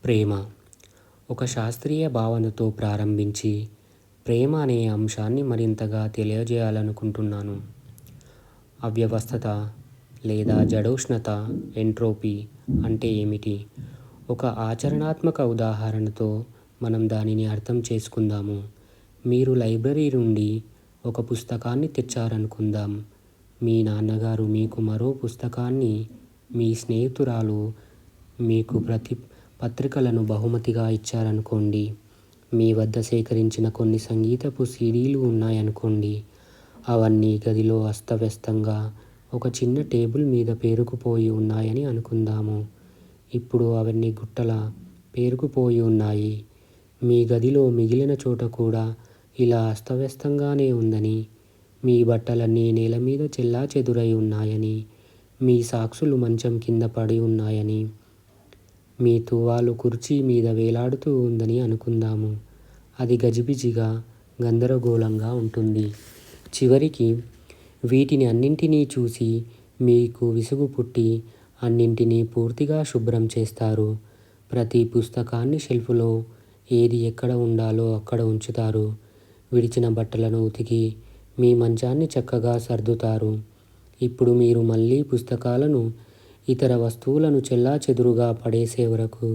ప్రేమ ఒక శాస్త్రీయ భావనతో ప్రారంభించి ప్రేమ అనే అంశాన్ని మరింతగా తెలియజేయాలనుకుంటున్నాను. అవ్యవస్థత లేదా జడోష్ణత ఎంట్రోపీ అంటే ఏమిటి? ఒక ఆచరణాత్మక ఉదాహరణతో మనం దానిని అర్థం చేసుకుందాము. మీరు లైబ్రరీ నుండి ఒక పుస్తకాన్ని తెచ్చారనుకుందాం. మీ నాన్నగారు మీకు మరో పుస్తకాన్ని, మీ స్నేహితురాలు మీకు పత్రికలను బహుమతిగా ఇచ్చారనుకోండి. మీ వద్ద సేకరించిన కొన్ని సంగీతపు సీడీలు ఉన్నాయనుకోండి. అవన్నీ గదిలో అస్తవ్యస్తంగా ఒక చిన్న టేబుల్ మీద పేరుకుపోయి ఉన్నాయని అనుకుందాము. ఇప్పుడు అవన్నీ గుట్టలా పేరుకుపోయి ఉన్నాయి. మీ గదిలో మిగిలిన చోట కూడా ఇలా అస్తవ్యస్తంగానే ఉందని, మీ బట్టలన్నీ నేల మీద చెల్లాచెదురై ఉన్నాయని, మీ సాక్సులు మంచం కింద పడి ఉన్నాయని, మీ తువ్వాలు కుర్చీ మీద వేలాడుతూ ఉందని అనుకుందాము. అది గజిబిజిగా, గందరగోళంగా ఉంటుంది. చివరికి వీటిని అన్నింటినీ చూసి మీకు విసుగు పుట్టి అన్నింటినీ పూర్తిగా శుభ్రం చేస్తారు. ప్రతి పుస్తకాన్ని షెల్ఫ్లో ఏది ఎక్కడ ఉండాలో అక్కడ ఉంచుతారు. విడిచిన బట్టలను ఉతికి మీ మంచాన్ని చక్కగా సర్దుతారు. ఇప్పుడు మీరు మళ్ళీ పుస్తకాలను, ఇతర వస్తువులను చెల్లాచెదురుగా పడేసే వరకు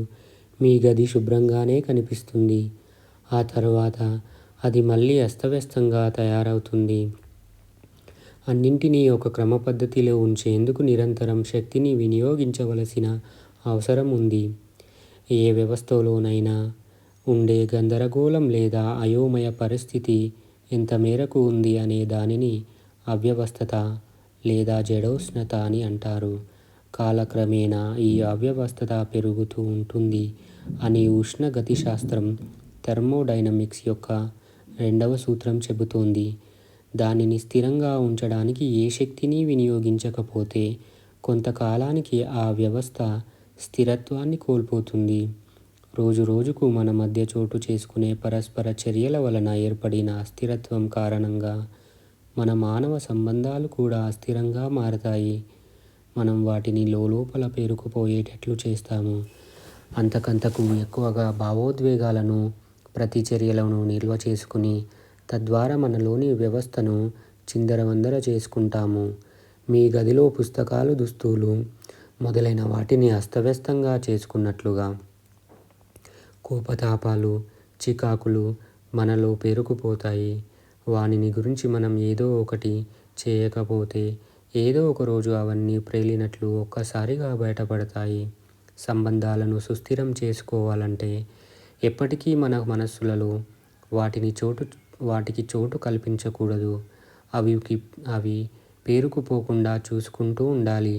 మీ గది శుభ్రంగానే కనిపిస్తుంది. ఆ తర్వాత అది మళ్ళీ అస్తవ్యస్తంగా తయారవుతుంది. అన్నింటినీ ఒక క్రమ పద్ధతిలో ఉంచేందుకు నిరంతరం శక్తిని వినియోగించవలసిన అవసరం ఉంది. ఏ వ్యవస్థలోనైనా ఉండే గందరగోళం లేదా అయోమయ పరిస్థితి ఎంత మేరకు ఉంది అనే దానిని అవ్యవస్థత లేదా జడోష్ణత అని అంటారు. కాలక్రమేణా ఈ అవ్యవస్థత పెరుగుతూ ఉంటుంది అని ఉష్ణ గతిశాస్త్రం థర్మోడైనమిక్స్ యొక్క 2వ సూత్రం చెబుతోంది. దానిని స్థిరంగా ఉంచడానికి ఏ శక్తిని వినియోగించకపోతే కొంతకాలానికి ఆ వ్యవస్థ స్థిరత్వాన్ని కోల్పోతుంది. రోజురోజుకు మన మధ్య చోటు చేసుకునే పరస్పర చర్యల వలన ఏర్పడిన అస్థిరత్వం కారణంగా మన మానవ సంబంధాలు కూడా అస్థిరంగా మారతాయి. మనం వాటిని లోలోపల పేరుకుపోయేటట్లు చేస్తాము. అంతకంతకు ఎక్కువగా భావోద్వేగాలను, ప్రతిచర్యలను నిల్వ చేసుకుని తద్వారా మనలోని వ్యవస్థను చిందరవందర చేసుకుంటాము. మీ గదిలో పుస్తకాలు, దుస్తులు మొదలైన వాటిని అస్తవ్యస్తంగా చేసుకున్నట్లుగా కోపతాపాలు, చికాకులు మనలో పేరుకుపోతాయి. వానిని గురించి మనం ఏదో ఒకటి చేయకపోతే ఏదో ఒకరోజు అవన్నీ ప్రేలినట్లు ఒక్కసారిగా బయటపడతాయి. సంబంధాలను సుస్థిరం చేసుకోవాలంటే ఎప్పటికీ మన మనస్సులలో వాటికి చోటు కల్పించకూడదు. అవి పేరుకుపోకుండా చూసుకుంటూ ఉండాలి.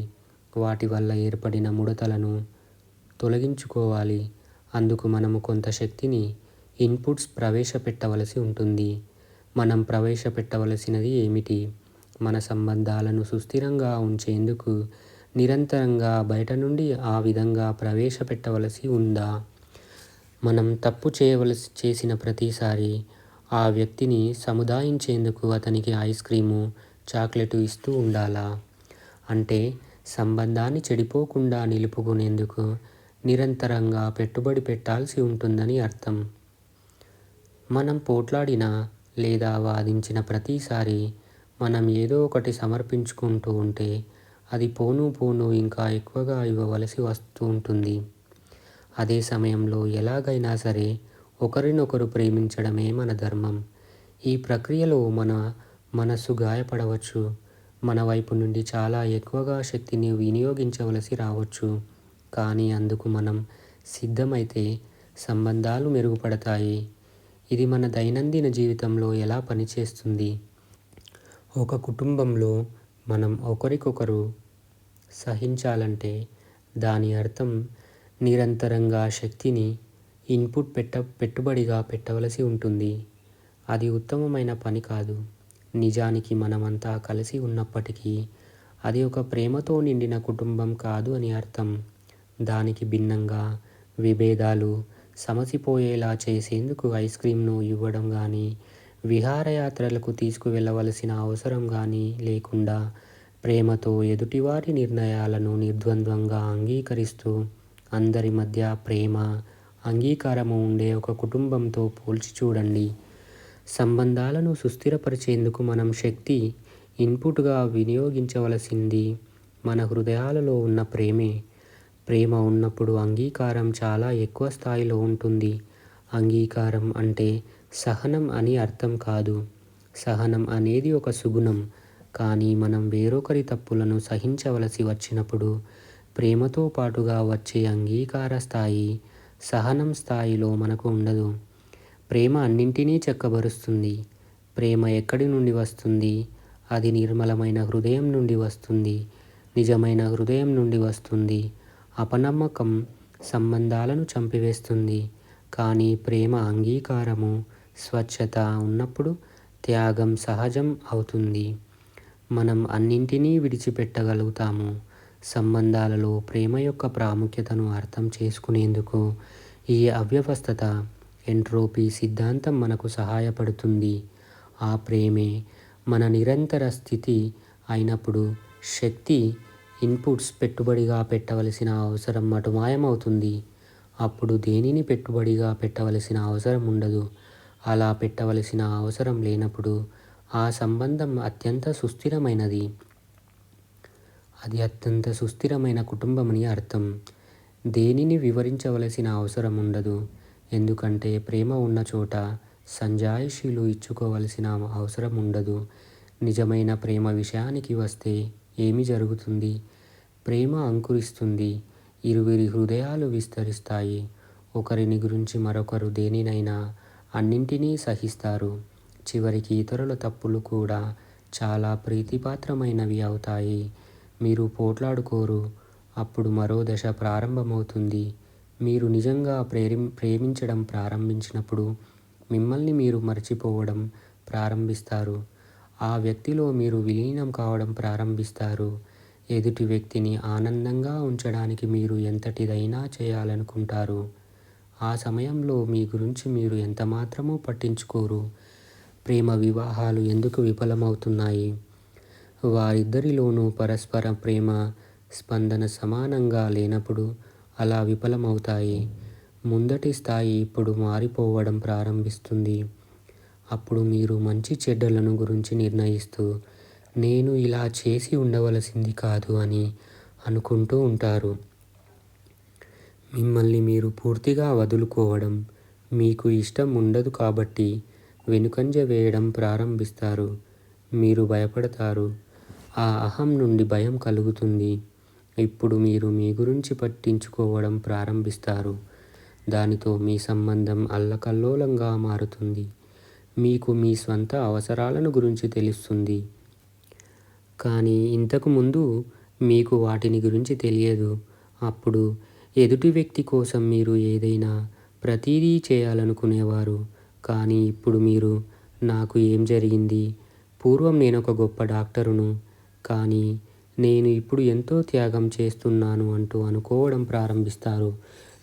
వాటి వల్ల ఏర్పడిన ముడతలను తొలగించుకోవాలి. అందుకు మనము కొంత శక్తిని, ఇన్పుట్స్ ప్రవేశపెట్టవలసి ఉంటుంది. మనం ప్రవేశపెట్టవలసినది ఏమిటి? మన సంబంధాలను సుస్థిరంగా ఉంచేందుకు నిరంతరంగా బయట నుండి ఆ విధంగా ప్రవేశపెట్టవలసి ఉందా? మనం తప్పు చేసిన ప్రతిసారి ఆ వ్యక్తిని సముదాయించేందుకు అతనికి ఐస్ క్రీము, చాక్లెట్ ఇస్తూ ఉండాలా? అంటే సంబంధాన్ని చెడిపోకుండా నిలుపుకునేందుకు నిరంతరంగా పెట్టుబడి పెట్టాల్సి ఉంటుందని అర్థం. మనం పోట్లాడిన లేదా వాదించిన ప్రతిసారి మనం ఏదో ఒకటి సమర్పించుకుంటూ ఉంటే అది పోను పోను ఇంకా ఎక్కువగా ఇవ్వవలసి వస్తూ ఉంటుంది. అదే సమయంలో ఎలాగైనా సరే ఒకరినొకరు ప్రేమించడమే మన ధర్మం. ఈ ప్రక్రియలో మన మనస్సు గాయపడవచ్చు. మన వైపు నుండి చాలా ఎక్కువగా శక్తిని వినియోగించవలసి రావచ్చు. కానీ అందుకు మనం సిద్ధమైతే సంబంధాలు మెరుగుపడతాయి. ఇది మన దైనందిన జీవితంలో ఎలా పనిచేస్తుంది? ఒక కుటుంబంలో మనం ఒకరికొకరు సహించాలంటే దాని అర్థం నిరంతరంగా శక్తిని పెట్టుబడిగా పెట్టవలసి ఉంటుంది. అది ఉత్తమమైన పని కాదు. నిజానికి మనమంతా కలిసి ఉన్నప్పటికీ అది ఒక ప్రేమతో నిండిన కుటుంబం కాదు అని అర్థం. దానికి భిన్నంగా విభేదాలు సమసిపోయేలా చేసేందుకు ఐస్ క్రీమ్ను ఇవ్వడం కానీ, విహారయాత్రలకు తీసుకువెళ్ళవలసిన అవసరం కానీ లేకుండా ప్రేమతో ఎదుటివారి నిర్ణయాలను నిర్ద్వంద్వంగా అంగీకరిస్తూ అందరి మధ్య ప్రేమ, అంగీకారము ఉండే ఒక కుటుంబంతో పోల్చి చూడండి. సంబంధాలను సుస్థిరపరిచేందుకు మనం శక్తి ఇన్పుట్గా వినియోగించవలసింది మన హృదయాలలో ఉన్న ప్రేమే. ప్రేమ ఉన్నప్పుడు అంగీకారం చాలా ఎక్కువ స్థాయిలో ఉంటుంది. అంగీకారం అంటే సహనం అని అర్థం కాదు. సహనం అనేది ఒక సుగుణం. కానీ మనం వేరొకరి తప్పులను సహించవలసి వచ్చినప్పుడు ప్రేమతో పాటుగా వచ్చే అంగీకార స్థాయి సహనం స్థాయిలో మనకు ఉండదు. ప్రేమ అన్నింటినీ చక్కబరుస్తుంది. ప్రేమ ఎక్కడి నుండి వస్తుంది? అది నిర్మలమైన హృదయం నుండి వస్తుంది. నిజమైన హృదయం నుండి వస్తుంది. అపనమ్మకం సంబంధాలను చంపివేస్తుంది. కానీ ప్రేమ, అంగీకారము, స్వచ్ఛత ఉన్నప్పుడు త్యాగం సహజం అవుతుంది. మనం అన్నింటినీ విడిచిపెట్టగలుగుతాము. సంబంధాలలో ప్రేమ యొక్క ప్రాముఖ్యతను అర్థం చేసుకునేందుకు ఈ అవ్యవస్థిత ఎంట్రోపీ సిద్ధాంతం మనకు సహాయపడుతుంది. ఆ ప్రేమే మన నిరంతర స్థితి అయినప్పుడు శక్తి ఇన్పుట్స్ పెట్టుబడిగా పెట్టవలసిన అవసరం మటుమాయమవుతుంది. అప్పుడు దేనిని పెట్టుబడిగా పెట్టవలసిన అవసరం ఉండదు. అలా పెట్టవలసిన అవసరం లేనప్పుడు ఆ సంబంధం అత్యంత సుస్థిరమైనది. అది అత్యంత సుస్థిరమైన కుటుంబమని అర్థం. దేనిని వివరించవలసిన అవసరం ఉండదు. ఎందుకంటే ప్రేమ ఉన్న చోట సంజాయిషీలు ఇచ్చుకోవలసిన అవసరం ఉండదు. నిజమైన ప్రేమ విషయానికి వస్తే ఏమి జరుగుతుంది? ప్రేమ అంకురిస్తుంది. ఇరువురి హృదయాలు విస్తరిస్తాయి. ఒకరిని గురించి మరొకరు దేనినైనా, అన్నింటినీ సహిస్తారు. చివరికి ఇతరుల తప్పులు కూడా చాలా ప్రీతిపాత్రమైనవి అవుతాయి. మీరు పోట్లాడుకోరు. అప్పుడు మరో దశ ప్రారంభమవుతుంది. మీరు నిజంగా ప్రేమించడం ప్రారంభించినప్పుడు మిమ్మల్ని మీరు మర్చిపోవడం ప్రారంభిస్తారు. ఆ వ్యక్తిలో మీరు విలీనం కావడం ప్రారంభిస్తారు. ఎదుటి వ్యక్తిని ఆనందంగా ఉంచడానికి మీరు ఎంతటిదైనా చేయాలనుకుంటారు. ఆ సమయంలో మీ గురించి మీరు ఎంతమాత్రమూ పట్టించుకోరు. ప్రేమ వివాహాలు ఎందుకు విఫలమవుతున్నాయి? వారిద్దరిలోనూ పరస్పర ప్రేమ స్పందన సమానంగా లేనప్పుడు అలా విఫలమవుతాయి. ముందటి స్థాయి ఇప్పుడు మారిపోవడం ప్రారంభిస్తుంది. అప్పుడు మీరు మంచి చెడ్డలను గురించి నిర్ణయిస్తూ నేను ఇలా చేసి ఉండవలసింది కాదు అని అనుకుంటూ ఉంటారు. మిమ్మల్ని మీరు పూర్తిగా వదులుకోవడం మీకు ఇష్టం ఉండదు కాబట్టి వెనుకంజ వేయడం ప్రారంభిస్తారు. మీరు భయపడతారు. ఆ అహం నుండి భయం కలుగుతుంది. ఇప్పుడు మీరు మీ గురించి పట్టించుకోవడం ప్రారంభిస్తారు. దానితో మీ సంబంధం అల్లకల్లోలంగా మారుతుంది. మీకు మీ స్వంత అవసరాలను గురించి తెలుస్తుంది. కానీ ఇంతకు ముందు మీకు వాటిని గురించి తెలియదు. అప్పుడు ఎదుటి వ్యక్తి కోసం మీరు ఏదైనా ప్రతిదీ చేయాలనుకునేవారు. కానీ ఇప్పుడు మీరు నాకు ఏం జరిగింది? పూర్వం నేనొక గొప్ప డాక్టరును. కానీ నేను ఇప్పుడు ఎంతో త్యాగం చేస్తున్నాను అంటూ అనుకోవడం ప్రారంభిస్తారు.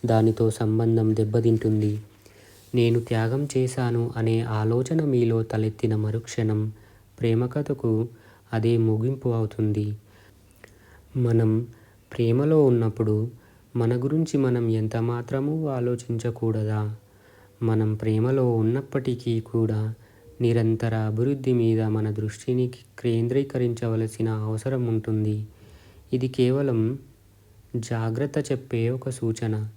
దానితో సంబంధం దెబ్బతింటుంది. నేను త్యాగం చేశాను అనే ఆలోచన మీలో తలెత్తిన మరుక్షణం ప్రేమ కథకు అదే ముగింపు అవుతుంది. మనం ప్రేమలో ఉన్నప్పుడు మన గురించి మనం ఎంత మాత్రమూ ఆలోచించకూడదా? మనం ప్రేమలో ఉన్నప్పటికీ కూడా నిరంతర అభివృద్ధి మీద మన దృష్టిని కేంద్రీకరించవలసిన అవసరం ఉంటుంది. ఇది కేవలం జాగ్రత్త చెప్పే ఒక సూచన.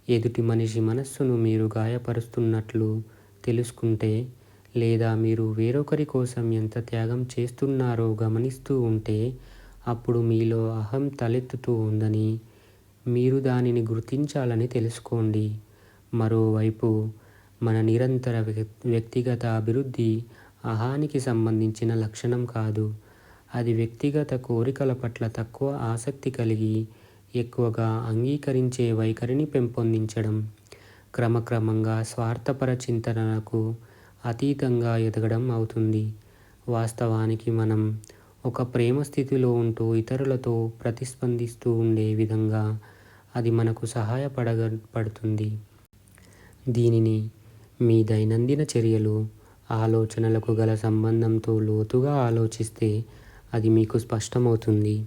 ఎదుటి మనిషి మనస్సును మీరు గాయపరుస్తున్నట్లు తెలుసుకుంటే, లేదా మీరు వేరొకరి కోసం ఎంత త్యాగం చేస్తున్నారో గమనిస్తూ ఉంటే, అప్పుడు మీలో అహం తలెత్తుతూ ఉందని, మీరు దానిని గుర్తించాలని తెలుసుకోండి. మరోవైపు మన నిరంతర వ్యక్తిగత అభివృద్ధి అహానికి సంబంధించిన లక్షణం కాదు. అది వ్యక్తిగత కోరికల పట్ల తక్కువ ఆసక్తి కలిగి ఎక్కువగా అంగీకరించే వైఖరిని పెంపొందించడం, క్రమక్రమంగా స్వార్థపర చింతనలకు అతీతంగా ఎదగడం అవుతుంది. వాస్తవానికి మనం ఒక ప్రేమ స్థితిలో ఉంటూ ఇతరులతో ప్రతిస్పందిస్తూ ఉండే విధంగా అది మనకు సహాయపడుతుంది. దీనిని మీ దైనందిన చర్యలు, ఆలోచనలకు గల సంబంధంతో లోతుగా ఆలోచిస్తే అది మీకు స్పష్టమవుతుంది.